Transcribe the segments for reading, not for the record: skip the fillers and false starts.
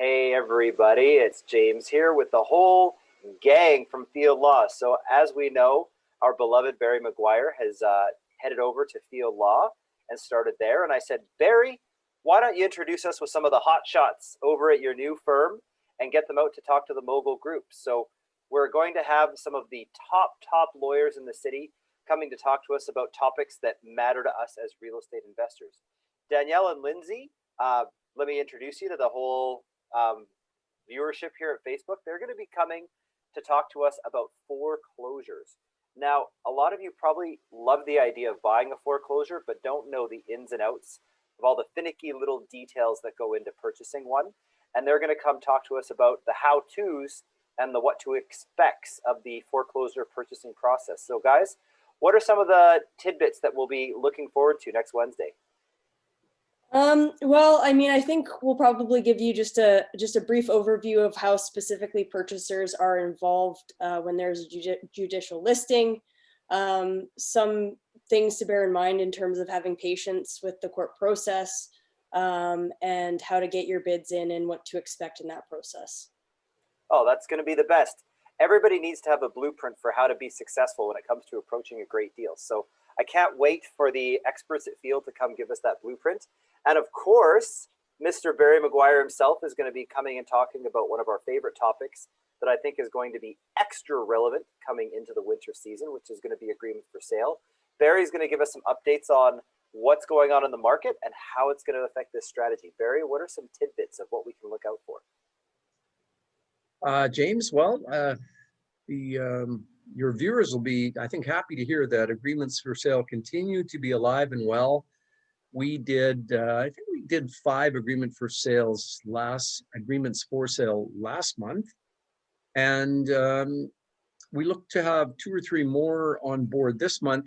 Hey everybody, it's James here with the whole gang from Field Law. So as we know, our beloved Barry McGuire has headed over to Field Law and started there. And I said, Barry, why don't you introduce us with some of the hot shots over at your new firm and get them out to talk to the Mogul group. So we're going to have some of the top lawyers in the city coming to talk to us about topics that matter to us as real estate investors. Danielle and Lindsay, let me introduce you to the whole viewership here at Facebook. They're going to be coming to talk to us about foreclosures. Now, a lot of you probably love the idea of buying a foreclosure, but don't know the ins and outs of all the finicky little details that go into purchasing one. And they're going to come talk to us about the how-tos and the what to expects of the foreclosure purchasing process. So guys, what are some of the tidbits that we'll be looking forward to next Wednesday? Well, I mean, I think we'll probably give you just a brief overview of how specifically purchasers are involved when there's a judicial listing. Some things to bear in mind in terms of having patience with the court process, and how to get your bids in and what to expect in that process. Oh, that's going to be the best. Everybody needs to have a blueprint for how to be successful when it comes to approaching a great deal. So I can't wait for the experts at Field to come give us that blueprint. And of course, Mr. Barry McGuire himself is going to be coming and talking about one of our favorite topics that I think is going to be extra relevant coming into the winter season, which is going to be agreements for sale. Barry's going to give us some updates on what's going on in the market and how it's going to affect this strategy. Barry, what are some tidbits of what we can look out for? James, well, your viewers will be, I think, happy to hear that agreements for sale continue to be alive and well. We did, I think we did 5 agreements for sale last month. And we look to have 2 or 3 more on board this month.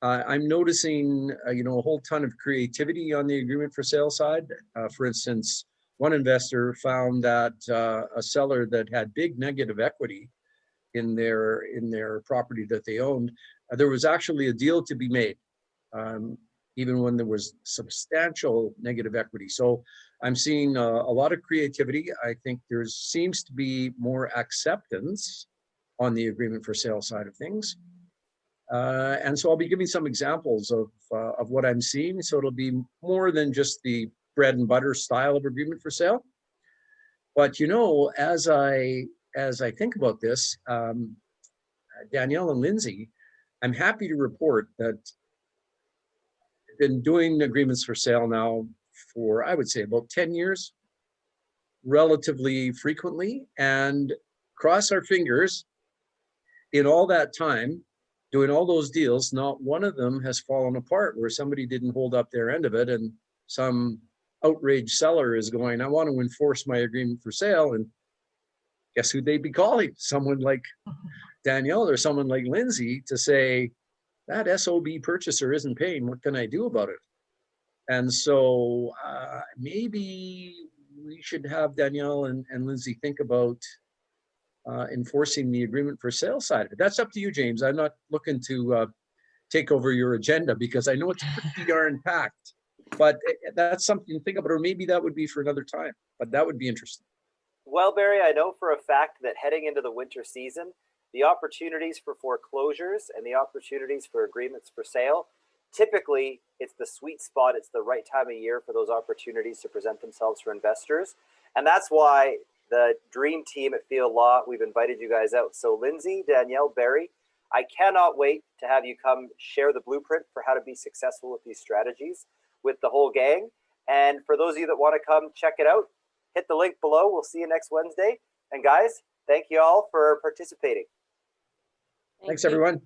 I'm noticing, a whole ton of creativity on the agreement for sale side. For instance, one investor found that a seller that had big negative equity in their property that they owned, there was actually a deal to be made. Even when there was substantial negative equity. So I'm seeing a lot of creativity. I think there seems to be more acceptance on the agreement for sale side of things. And so I'll be giving some examples of what I'm seeing. So it'll be more than just the bread and butter style of agreement for sale. But as I think about this, Danielle and Lindsay, I'm happy to report that been doing agreements for sale now for, I would say, about 10 years, relatively frequently, and cross our fingers, in all that time, doing all those deals, not one of them has fallen apart where somebody didn't hold up their end of it and some outraged seller is going, I want to enforce my agreement for sale. And guess who they'd be calling? Someone like Danielle or someone like Lindsay to say, that SOB purchaser isn't paying. What can I do about it? And so maybe we should have Danielle and Lindsay think about enforcing the agreement for sale side of it. That's up to you, James. I'm not looking to take over your agenda because I know it's pretty darn packed. But that's something to think about, or maybe that would be for another time. But that would be interesting. Well, Barry, I know for a fact that heading into the winter season, the opportunities for foreclosures and the opportunities for agreements for sale, typically it's the sweet spot. It's the right time of year for those opportunities to present themselves for investors. And that's why the dream team at Field Law, we've invited you guys out. So Lindsay, Danielle, Barry, I cannot wait to have you come share the blueprint for how to be successful with these strategies with the whole gang. And for those of you that want to come check it out, hit the link below. We'll see you next Wednesday. And guys, thank you all for participating. Thanks, everyone.